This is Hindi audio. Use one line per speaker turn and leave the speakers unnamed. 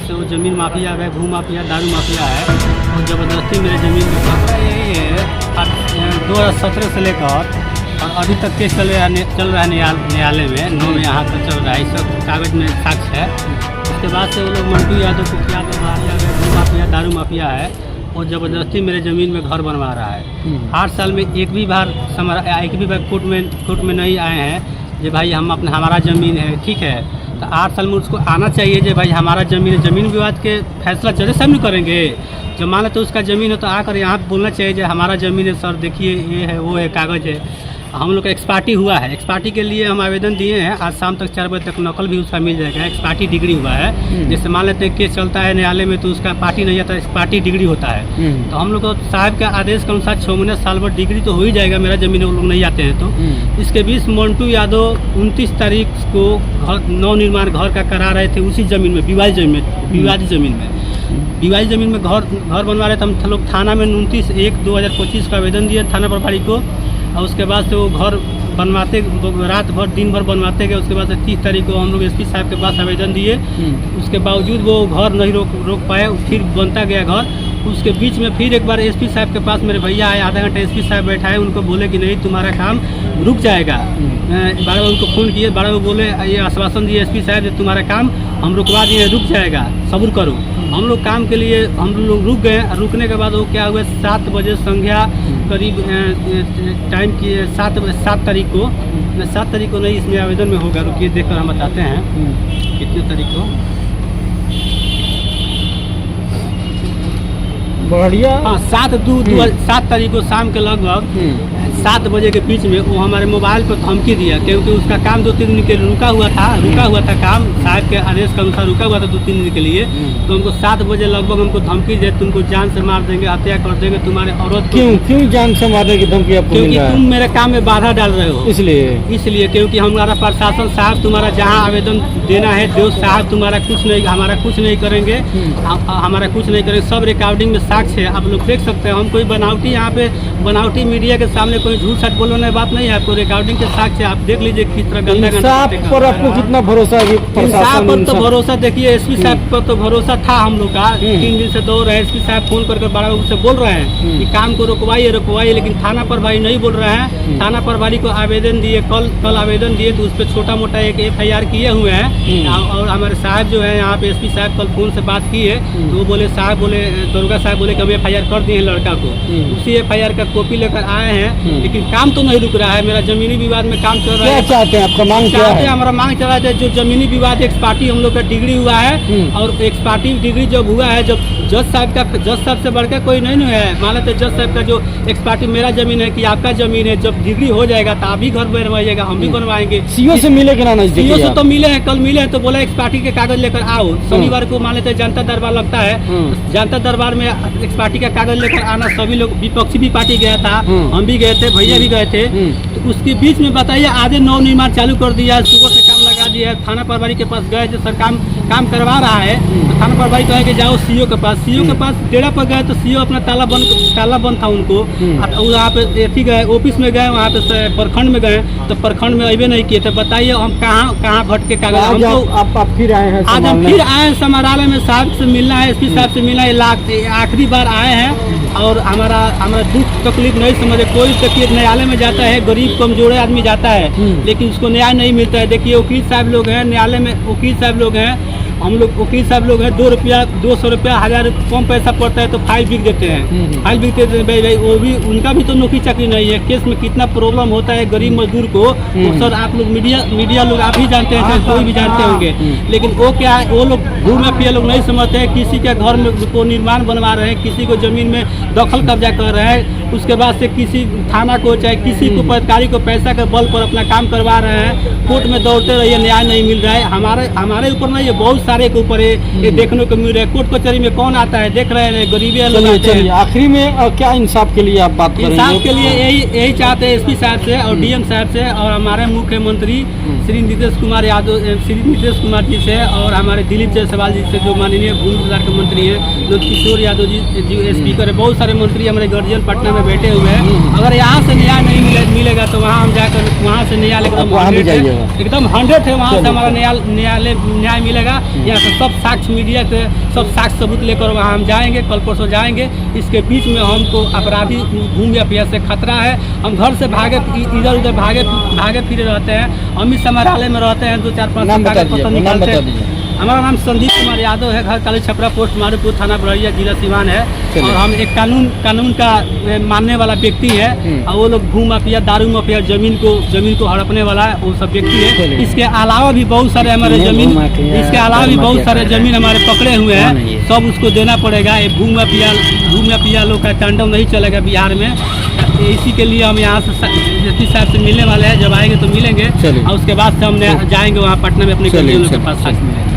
से वो ज़मीन माफिया है, भू माफिया, दारू माफिया है और ज़बरदस्ती मेरे ज़मीन में कब्जा यही है। 2017 से लेकर और अभी तक केस चल रहा है न्यायालय में, 9 में यहाँ तक चल रहा है। इस सब कागज़ में साक्ष्य है। उसके बाद से वो लोग मंटू यादव कुख्यात माफिया है, भू माफिया, दारू माफिया है और ज़बरदस्ती मेरे ज़मीन में घर बनवा रहा है। 8 साल में एक भी बार कोर्ट में नहीं आए हैं कि भाई हमारा ज़मीन है, ठीक है। तो 8 साल में उसको आना चाहिए कि भाई हमारा ज़मीन है। ज़मीन विवाद के फैसला जज साहब नहीं करेंगे। जब मान लेते उसका ज़मीन है तो आकर यहाँ बोलना चाहिए कि हमारा ज़मीन है सर, देखिए ये है, वो है, कागज़ है। हम लोग का एक्सपार्टी हुआ है। एक्सपार्टी के लिए हम आवेदन दिए हैं। आज शाम तक 4 बजे तक नकल भी उसका मिल जाएगा। एक्सपार्टी डिग्री हुआ है। जैसे मान लेते हैं केस चलता है न्यायालय में तो उसका पार्टी नहीं आता, एक्सपार्टी डिग्री होता है। तो हम लोग को साहब के आदेश के अनुसार 6 महीने साल भर डिग्री तो हो ही जाएगा। मेरा ज़मीन वो लोग नहीं आते हैं तो इसके बीच मंटू यादव 29 तारीख को नव निर्माण घर का करा रहे थे उसी ज़मीन में, विवादित ज़मीन में घर बनवा रहे थे। हम लोग थाना में 29/1/2025 का आवेदन दिए थाना प्रभारी को और उसके बाद से वो घर बनवाते रात भर दिन भर बनवाते गए। उसके बाद से 30 तारीख को हम लोग एसपी साहब के पास आवेदन दिए। उसके बावजूद वो घर नहीं रोक पाए, फिर बनता गया घर। उसके बीच में फिर एक बार एसपी साहब के पास मेरे भैया आए, आधा घंटा एसपी साहब बैठाए, उनको बोले कि नहीं तुम्हारा काम रुक जाएगा। बार बार उनको फ़ोन किए, बार बार बोले ये आश्वासन दिए एसपी साहब कि तुम्हारा काम हम रुकवा दिए, रुक जाएगा, सब्र करो। हम लोग काम के लिए हम लोग रुक गए। रुकने के बाद वो क्या हुआ, 7 बजे संध्या करीब टाइम की 7 तारीख को नहीं, इसमें आवेदन में होगा, रुकिए देखकर हम बताते हैं कितने तारीख को। बढ़िया, हाँ 7 तारीख को शाम के लगभग 7 बजे के बीच में वो हमारे मोबाइल पर धमकी दिया, क्योंकि उसका काम 2-3 दिन के लिए रुका हुआ था काम साहब के आदेश के अनुसार रुका हुआ था 2-3 दिन के लिए। तो हमको 7 बजे लगभग हमको धमकी दे, तुमको जान से मार देंगे, हत्या कर देंगे, तुम्हारे औरत। क्यों जान से मारने की धमकी आपको? क्योंकि तुम मेरे काम में बाधा डाल रहे हो, इसलिए क्योंकि हमारा प्रशासन साहब तुम्हारा जहाँ आवेदन देना है दो साहब, तुम्हारा हमारा कुछ नहीं करेंगे, हमारा कुछ नहीं करेंगे। सब रिकॉर्डिंग में साक्ष्य है, आप लोग देख सकते हैं। हम कोई बनावटी यहाँ पे बनावटी मीडिया के सामने कोई झूठ सच बोलने बात नहीं है। आपको रिकॉर्डिंग के साक्ष्य आप देख लीजिए किस तरह गंदा पर आपको कितना भरोसा है। साहब पर तो भरोसा, देखिए एसपी साहब पर तो भरोसा था हम लोग का। 3 दिन से दौड़ रहे हैं, एसपी साहब फोन करके बड़ा से बोल रहे हैं कि काम को रुकवाइए, लेकिन थाना प्रभारी नहीं बोल रहे हैं। थाना प्रभारी को आवेदन दिए, कल आवेदन दिए, तो उस पर छोटा मोटा एक FIR किए हुए हैं। और हमारे साहब जो है यहाँ पे एसपी साहब कल फोन से बात की है तो वो बोले दरोगा साहब बोले कि हम FIR कर दिए हैं लड़का को। उसी FIR का कॉपी लेकर आए हैं, लेकिन काम तो नहीं रुक रहा है। मेरा जमीनी विवाद में काम चल रहा है। क्या चाहते हैं, आपका मांग क्या है? हमारा मांग चल रहा है जो जमीनी विवाद एक्सपार्टी हम लोग का डिग्री हुआ है और एक्सपार्टी डिग्री जब हुआ है, जब जज साहब से बढ़कर कोई नहीं है। मान लेते जज साहब का जो एक्सपार्टी मेरा जमीन है कि आपका जमीन है, जब डिग्री हो जाएगा तो आप भी घर बनवाइएगा, हम भी बनवाएंगे। सीओ से मिले कि ना? सीओ से तो मिले हैं, कल मिले हैं तो बोला एक्सपार्टी के कागज लेकर आओ। शनिवार को मान लेते जनता दरबार लगता है, जनता दरबार में एक्सपार्टी का कागज लेकर आना। सभी लोग, विपक्षी भी पार्टी गया था, हम भी गए थे, भैया भी गए थे। तो उसके बीच में बताइए आधे नव निर्माण चालू कर दिया, सुबह से काम लगा दिया है। थाना प्रभारी के पास गए जो सर काम करवा रहा है, तो थाना प्रभारी कहे कि जाओ सीओ के पास डेरा पर गए तो सीओ अपना ताला बंद था उनको। वहाँ पे एथी गए, ऑफिस में गए, वहाँ पे प्रखंड में गए तो प्रखंड में अबे नहीं किए थे। बताइए हम कहाँ भटके कागज। आप फिर आए हैं? आज हम फिर आए हैं समरालय में, साहब से मिलना है, एसपी साहब से मिलना है। आखिरी बार आए हैं और हमारा दुख तकलीफ नहीं समझे। कोई तकलीफ न्यायालय में जाता है, गरीब कमजोर आदमी जाता है, लेकिन उसको न्याय नहीं मिलता है। देखिए वकील साहब लोग हैं न्यायालय में, वकील साहब लोग हैं, हम लोग वकील साहब लोग हैं, 200 रुपया 1000 कम पैसा पड़ता है तो फाइल बिक देते हैं। फाइल बिक देते हैं भाई, वो भी उनका भी तो नौकरी चाकरी नहीं है। केस में कितना प्रॉब्लम होता है गरीब मजदूर को, तो सर आप लोग मीडिया लोग आप ही जानते हैं, कोई भी जानते होंगे। लेकिन वो क्या है, वो लोग भू माफिया लोग नहीं समझते हैं। किसी के घर में को निर्माण बनवा रहे हैं, किसी को जमीन में दखल कब्जा कर रहे हैं, उसके बाद से किसी थाना को चाहे किसी को पदाधिकारी को पैसा के बल पर अपना काम करवा रहे हैं। कोर्ट में दौड़ते रहिए, न्याय नहीं मिल रहा है। हमारे ऊपर नहीं, ये बहुत सारे के ऊपर ये देखने को मिल रहा है। कोर्ट कचहरी में कौन आता है, देख रहे हैं गरीबी लोग आते हैं। आखिरी में क्या इंसाफ के लिए आप बात करेंगे? इंसाफ के लिए यही चाहते हैं एसपी साहब से और डीएम साहब से और हमारे मुख्यमंत्री श्री नीतीश कुमार जी से और हमारे दिलीप जायसवाल जी से, जो माननीय भूमि सुधार के मंत्री हैं, नंदकिशोर यादव जी स्पीकर है। बहुत सारे मंत्री हमारे गर्जियन पटना में बैठे हुए हैं। अगर यहाँ से न्याय नहीं मिलेगा तो वहाँ हम जाकर वहाँ से न्याय एकदम 100 है, वहाँ से हमारा न्याय मिलेगा। यहाँ से सब साक्ष्य मीडिया के सब साक्ष्य सबूत लेकर वहाँ हम जाएंगे, कल परसों जाएंगे। इसके बीच में हमको अपराधी घूम या से खतरा है। हम घर से भागे इधर उधर भागे फिरे रहते हैं। हम इस समरालय में रहते हैं, 2-4-5 कागज पत्र निकालते हैं। हमारा नाम संदीप कुमार यादव है, घर काली छपरा, पोस्ट मारूपुर, थाना बड़ैया, जिला सिवान है। और हम एक कानून का मानने वाला व्यक्ति है। और वो लोग भू माफिया, दारू माफिया, जमीन को हड़पने वाला है, वो सब व्यक्ति है। इसके अलावा भी बहुत सारे हमारे जमीन हमारे पकड़े हुए हैं, सब उसको देना पड़ेगा। ये भू माफिया लोग का तांडव नहीं चलेगा बिहार में। इसी के लिए हम यहाँ से जस्टिस साहब से मिलने वाले हैं। जब आएंगे तो मिलेंगे और उसके बाद से हम जाएंगे वहाँ पटना में अपने के पास साक्ष्य मिलेंगे।